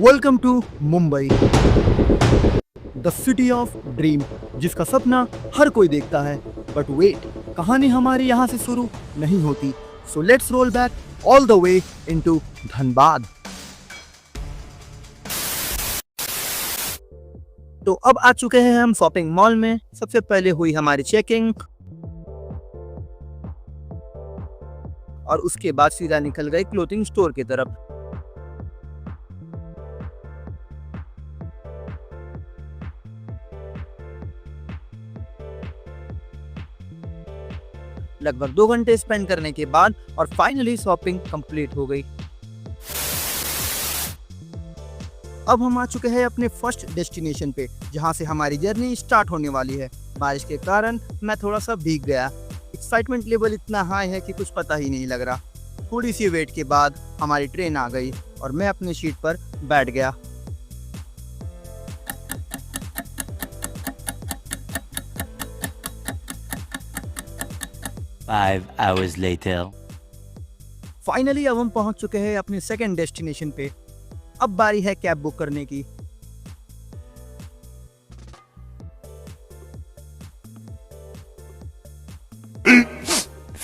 Welcome to Mumbai, the city of dream, जिसका सपना हर कोई देखता है। बट वेट, कहानी हमारी यहाँ से शुरू नहीं होती। So let's roll back all the way into Dhanbad. तो अब आ चुके हैं हम शॉपिंग मॉल में। सबसे पहले हुई हमारी चेकिंग और उसके बाद सीधा निकल गए क्लोथिंग स्टोर की तरफ। लगभग 2 घंटे स्पेंड करने के बाद और फाइनली शॉपिंग कंप्लीट हो गई। अब हम आ चुके हैं अपने फर्स्ट डेस्टिनेशन पे, जहां से हमारी जर्नी स्टार्ट होने वाली है। बारिश के कारण मैं थोड़ा सा भीग गया। एक्साइटमेंट लेवल इतना हाई है कि कुछ पता ही नहीं लग रहा। थोड़ी सी वेट के बाद हमारी ट्रेन आ गई और मैं अपनी सीट पर बैठ गया। Five hours later. फाइनली अब हम पहुंच चुके हैं अपने सेकंड डेस्टिनेशन पे। अब बारी है कैब बुक करने की।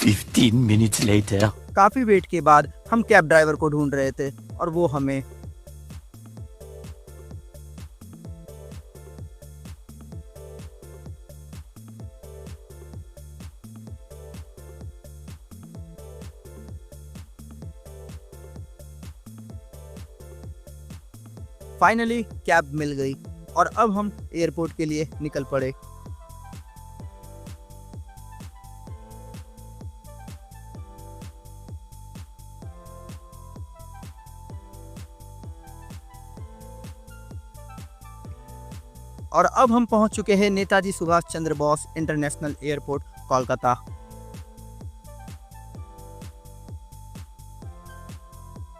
15 minutes later. काफी वेट के बाद हम कैब ड्राइवर को ढूंढ रहे थे और वो हमें फाइनली कैब मिल गई और अब हम एयरपोर्ट के लिए निकल पड़े। और अब हम पहुंच चुके हैं नेताजी सुभाष चंद्र बोस इंटरनेशनल एयरपोर्ट, कोलकाता।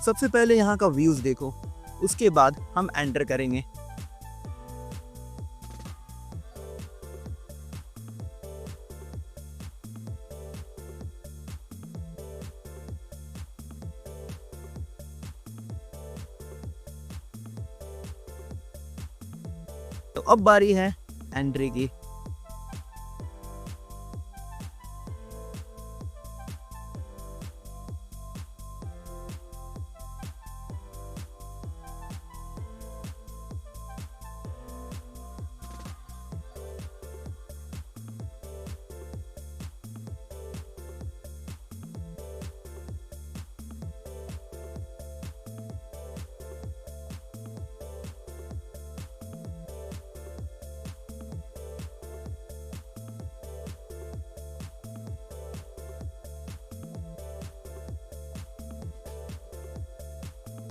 सबसे पहले यहाँ का व्यूज देखो, उसके बाद हम एंटर करेंगे। तो अब बारी है एंट्री की।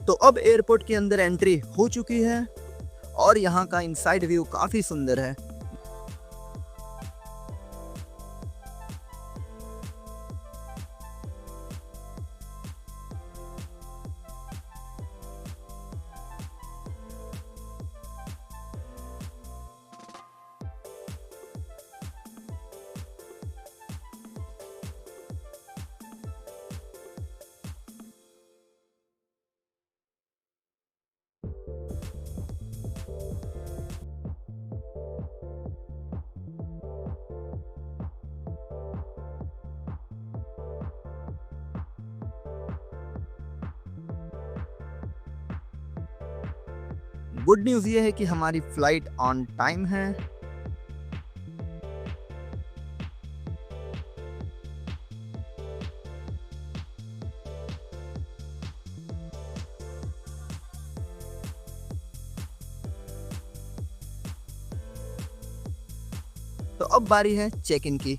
तो अब एयरपोर्ट के अंदर एंट्री हो चुकी है और यहाँ का इनसाइड व्यू काफी सुंदर है। गुड न्यूज़ ये है कि हमारी फ्लाइट ऑन टाइम है। तो अब बारी है चेक इन की।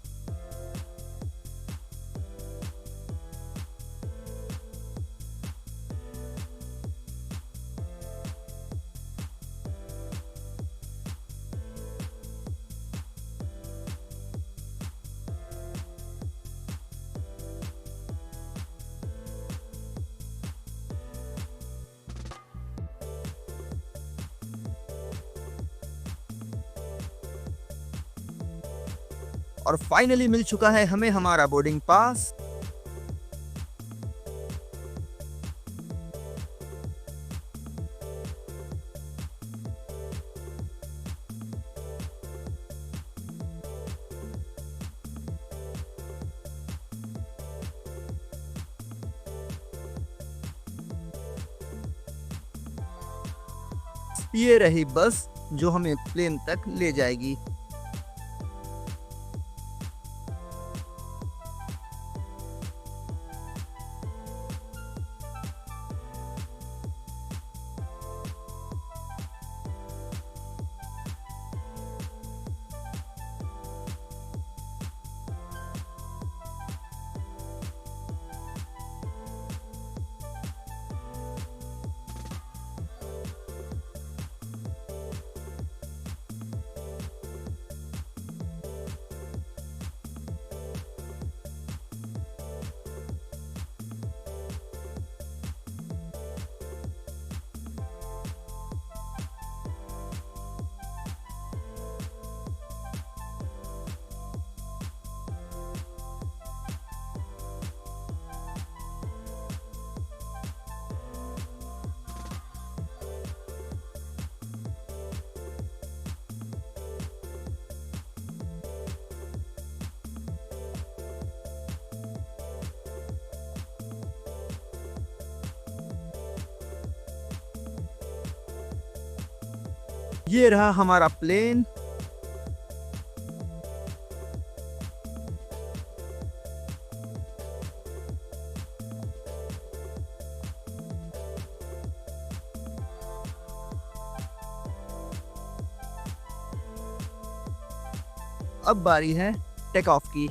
और फाइनली मिल चुका है हमें हमारा बोर्डिंग पास। ये रही बस जो हमें प्लेन तक ले जाएगी। ये रहा हमारा प्लेन। अब बारी है टेक ऑफ की।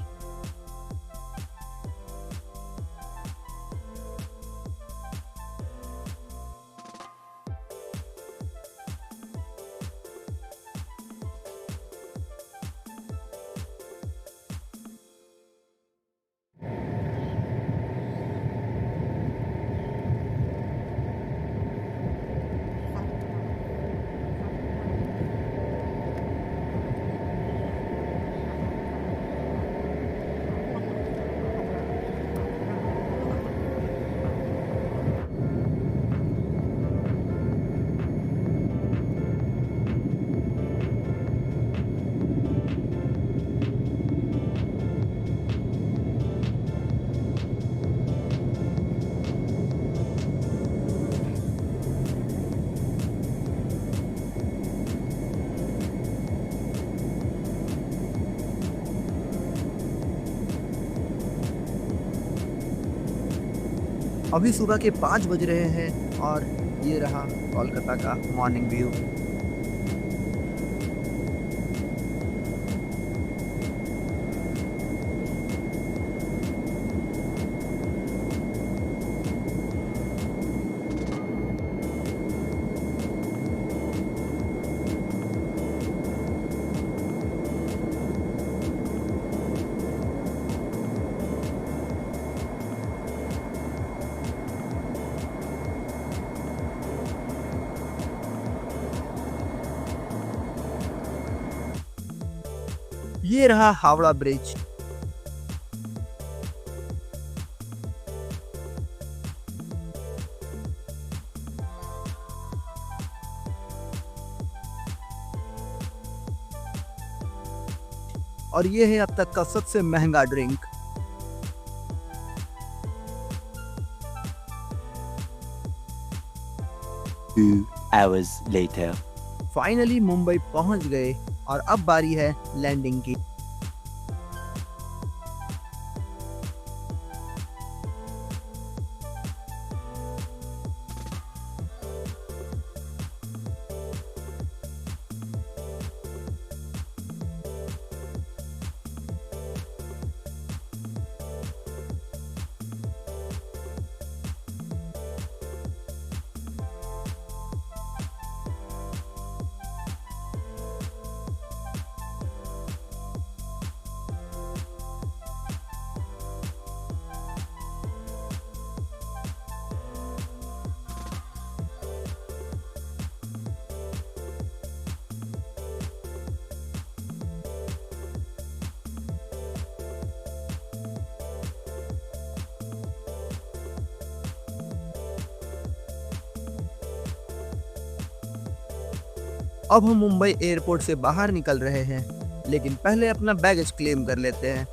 अभी सुबह के 5 बज रहे हैं और ये रहा कोलकाता का मॉर्निंग व्यू। ये रहा हावड़ा ब्रिज। और ये है अब तक का सबसे महंगा drink. Two hours later. Finally Mumbai पहुंच गए और अब बारी है लैंडिंग की। अब हम मुंबई एयरपोर्ट से बाहर निकल रहे हैं, लेकिन पहले अपना बैगेज क्लेम कर लेते हैं।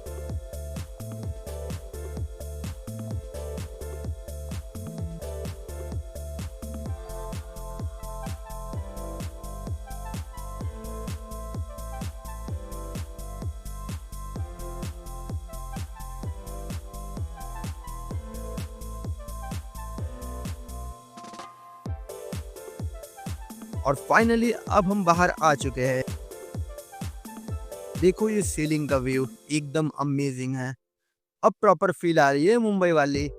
और फाइनली अब हम बाहर आ चुके हैं। देखो ये सीलिंग का व्यू एकदम अमेजिंग है। अब प्रॉपर फील आ रही है मुंबई वाली।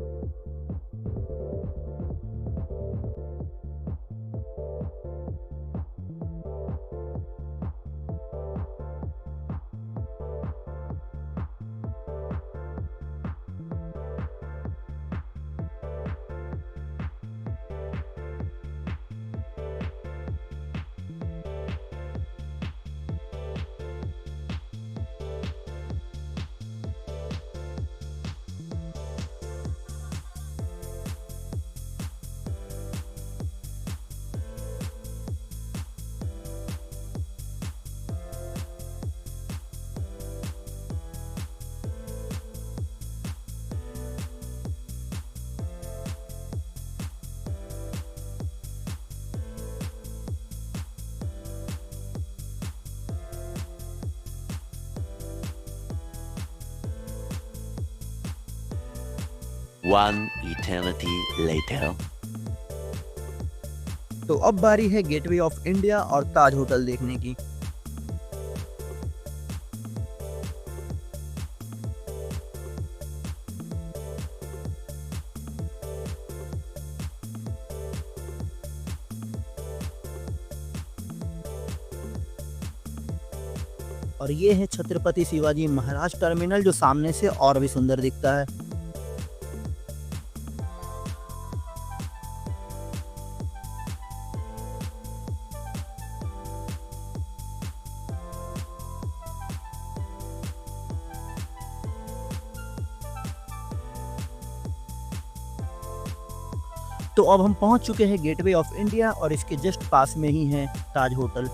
One eternity later. तो अब बारी है गेटवे ऑफ इंडिया और ताज होटल देखने की। और ये है छत्रपति शिवाजी महाराज टर्मिनल, जो सामने से और भी सुंदर दिखता है। तो अब हम पहुंच चुके हैं गेटवे ऑफ इंडिया और इसके जस्ट पास में ही है ताज होटल।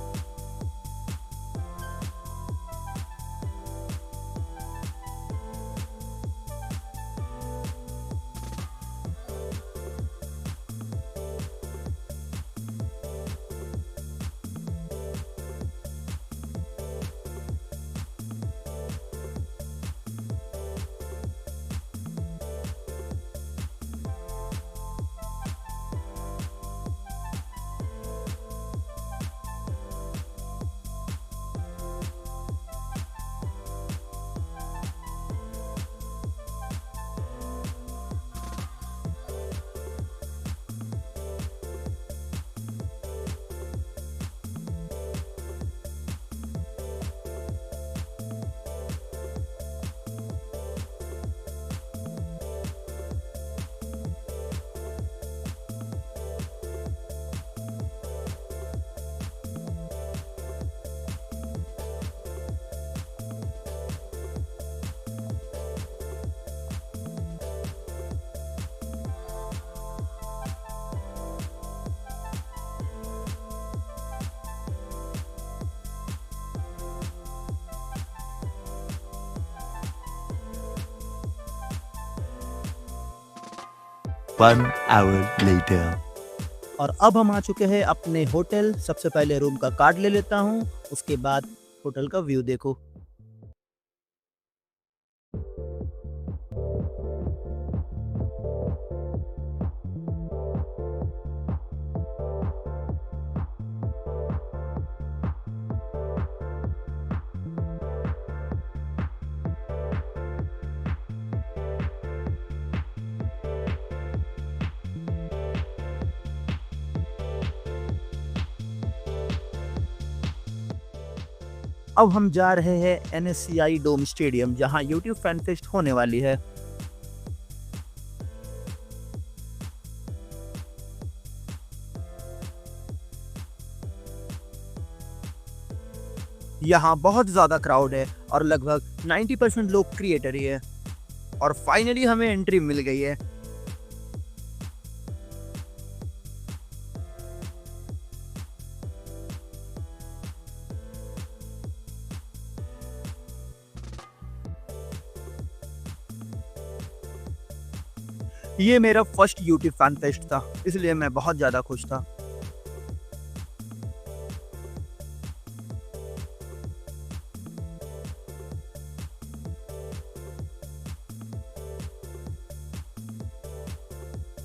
One hour later. और अब हम आ चुके हैं अपने होटल। सबसे पहले रूम का कार्ड ले लेता हूँ, उसके बाद होटल का व्यू देखो। अब हम जा रहे हैं NSCI डोम स्टेडियम, जहां YouTube फैन फेस्ट होने वाली है। यहाँ बहुत ज्यादा क्राउड है और लगभग 90% लोग क्रिएटर ही है। और फाइनली हमें एंट्री मिल गई है। ये मेरा फर्स्ट यूट्यूब फैन फेस्ट था, इसलिए मैं बहुत ज़्यादा खुश था।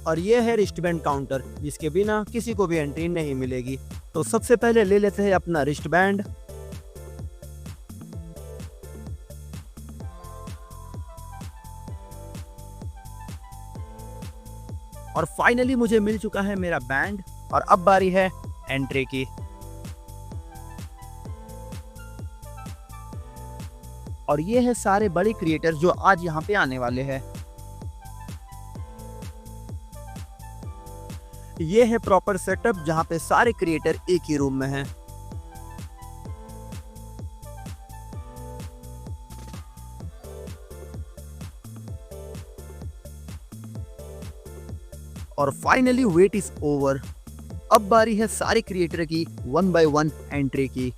और ये है रिस्टबैंड काउंटर, जिसके बिना किसी को भी एंट्री नहीं मिलेगी। तो सबसे पहले ले लेते हैं अपना रिस्टबैंड। और फाइनली मुझे मिल चुका है मेरा बैंड, और अब बारी है एंट्री की। और ये है सारे बड़े क्रिएटर्स जो आज यहाँ पे आने वाले हैं। ये है प्रॉपर सेटअप, जहाँ पे सारे क्रिएटर एक ही रूम में हैं। और फाइनली वेट इज ओवर। अब बारी है सारे क्रिएटर की 1 by 1 एंट्री की।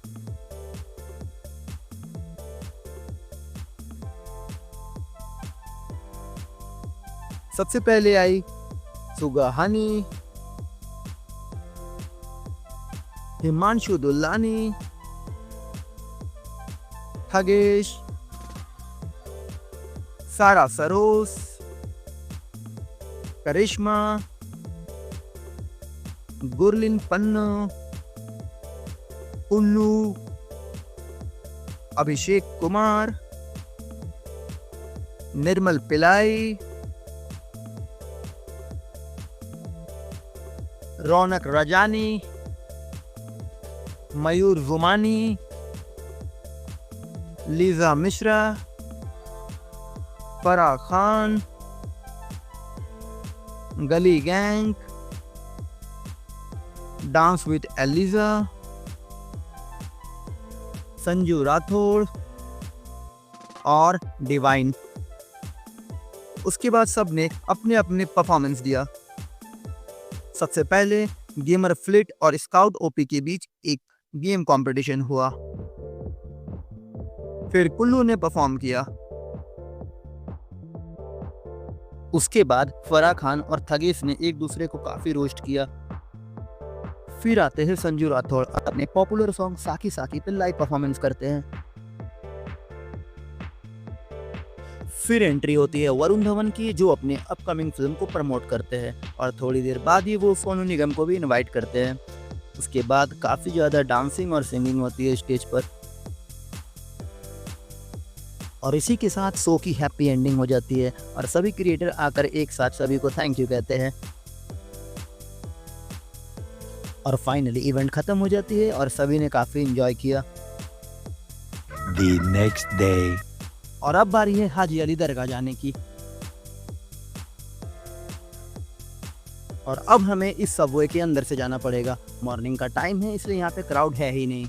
सबसे पहले आई सुगाहानी, हिमांशु दुल्लानी, खगेश, सारा सरोस, करिश्मा, गुरलिन पन्ना, उल्लू, अभिषेक Kumar, Nirmal Pillai, Raunak Rajani, Mayur Jumani, Lisa Mishra, Farah Khan, Gully Gang, dance with Eliza, Sanju Rathod और डिवाइन। उसके बाद सबने अपने अपने परफॉर्मेंस दिया। सबसे पहले गेमर फ्लिट और स्काउट ओपी के बीच एक गेम कंपटीशन हुआ। फिर कुल्लू ने परफॉर्म किया। उसके बाद फराह खान और थगेश ने एक दूसरे को काफी रोस्ट किया। फिर आते हैं संजू राठौड़, अपने पॉपुलर सॉन्ग साकी साकी पे लाइव परफॉर्मेंस करते हैं। फिर एंट्री होती है वरुण धवन की, जो अपने अपकमिंग फिल्म को प्रमोट करते हैं, और थोड़ी देर बाद ही वो सोनू निगम को भी इनवाइट करते हैं। उसके बाद काफी ज्यादा डांसिंग और सिंगिंग होती है स्टेज पर, और इसी के साथ शो की हैप्पी एंडिंग हो जाती है और सभी क्रिएटर आकर एक साथ सभी को थैंक यू कहते हैं। और फाइनली इवेंट खत्म हो जाती है और सभी ने काफी एंजॉय किया। The next day. और अब बारी है हाजी अली दरगाह जाने की। और अब हमें इस सबवे के अंदर से जाना पड़ेगा। मॉर्निंग का टाइम है, इसलिए यहाँ पे क्राउड है ही नहीं।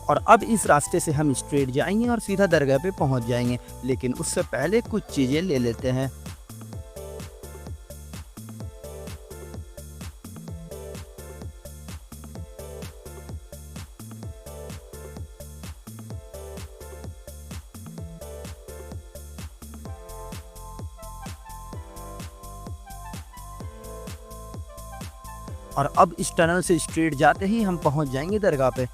और अब इस रास्ते से हम स्ट्रेट जाएंगे और सीधा दरगाह पे पहुंच जाएंगे, लेकिन उससे पहले कुछ चीजें ले लेते हैं। और अब इस टनल से स्ट्रेट जाते ही हम पहुंच जाएंगे दरगाह पे।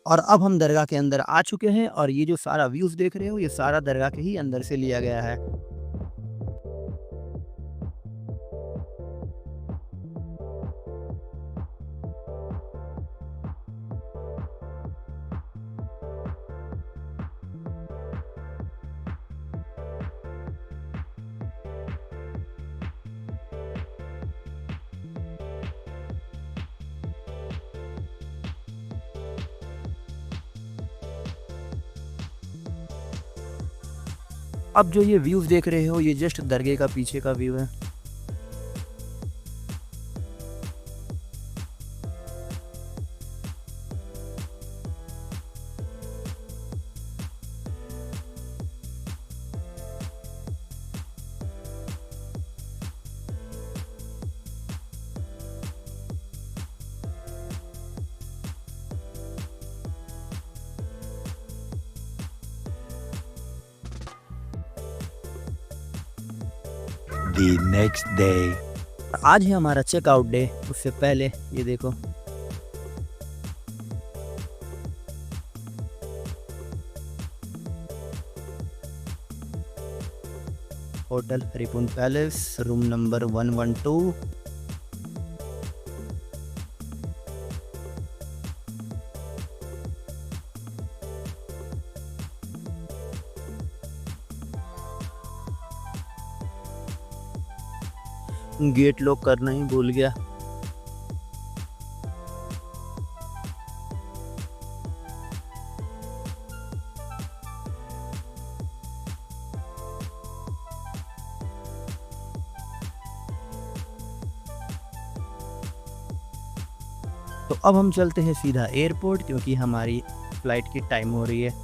और अब हम दरगाह के अंदर आ चुके हैं और ये जो सारा व्यूज़ देख रहे हो ये सारा दरगाह के ही अंदर से लिया गया है। अब जो ये व्यूज़ देख रहे हो ये जस्ट दरगाह का पीछे का व्यू है। The next day. आज है हमारा चेकआउट डे। उससे पहले ये देखो hotel Haripun palace room number 112। Gate lock करना ही भूल गया। तो अब हम चलते हैं सीधा एयरपोर्ट क्योंकि हमारी फ्लाइट की टाइम हो रही है।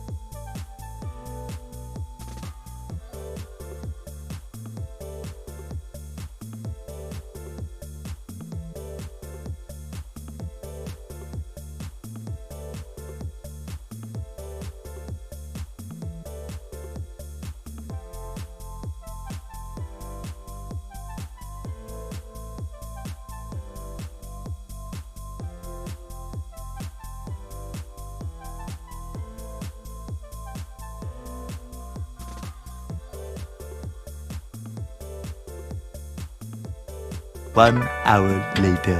One hour later.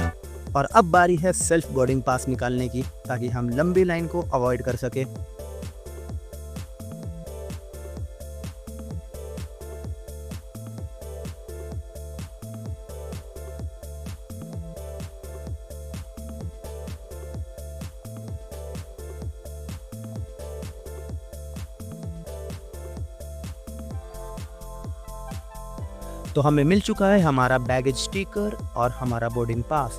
और अब बारी है सेल्फ बोर्डिंग पास निकालने की ताकि हम लंबी लाइन को अवॉइड कर सके। तो हमें मिल चुका है हमारा बैगेज स्टिकर और हमारा बोर्डिंग पास।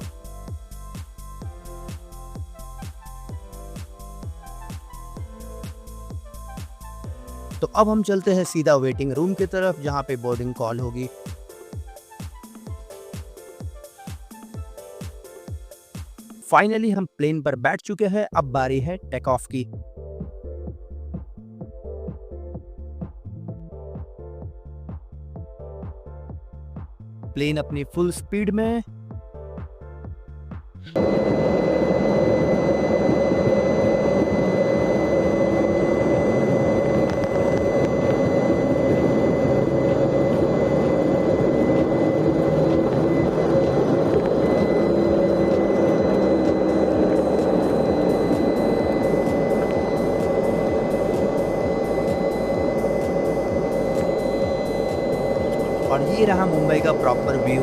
तो अब हम चलते हैं सीधा वेटिंग रूम की तरफ जहां पे बोर्डिंग कॉल होगी। फाइनली हम प्लेन पर बैठ चुके हैं। अब बारी है टेक ऑफ की। प्लेन अपनी फुल स्पीड में और ये रहा मुंबई का proper view.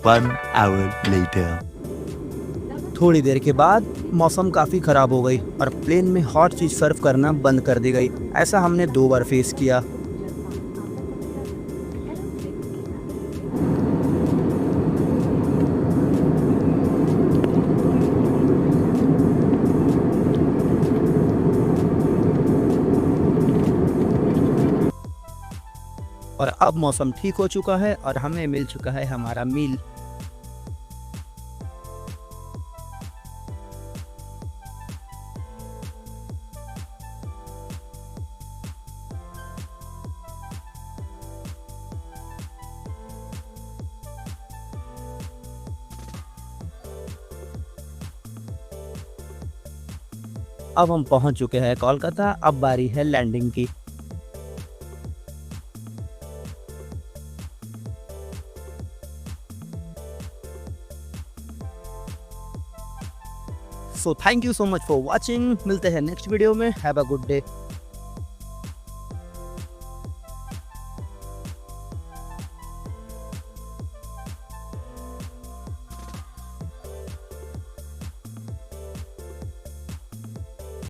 One hour later. थोड़ी देर के बाद मौसम काफ़ी ख़राब हो गई और प्लेन में हॉट चीज़ सर्व करना बंद कर दी गई। ऐसा हमने 2 बार फेस किया। अब मौसम ठीक हो चुका है और हमें मिल चुका है हमारा मील। अब हम पहुंच चुके हैं कोलकाता, अब बारी है लैंडिंग की। So thank you so much for watching. मिलते हैं नेक्स्ट वीडियो में। Have a good day.